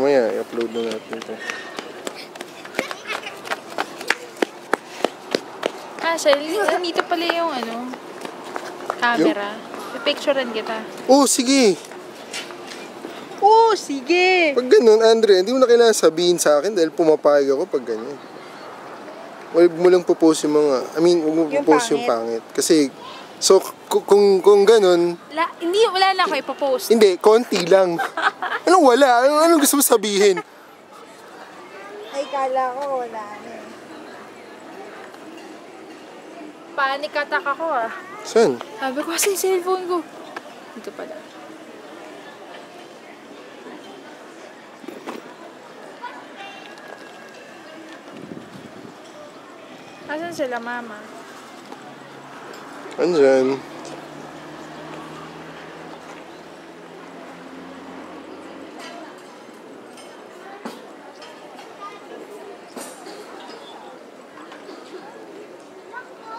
Mamaya, i-upload na natin ito. Shelly, nandito pala yung camera. Pipicturean kita. Oh, sige! Oh, sige! Pag ganun, Andre, hindi mo na kailangan sabihin sa akin dahil pumapayag ako pag ganyan. Huwag mo lang popost yung mga, huwag mo popost yung pangit. Kasi, so, kung ganun... Wala na ako ipopost. Hindi, konti lang. Anong wala? Anong gusto mo sabihin? Ay, kala ko wala na. Panic attack ako Saan? Sabi ko kasi cellphone ko. Dito pala. Asan sila, mama? Andyan.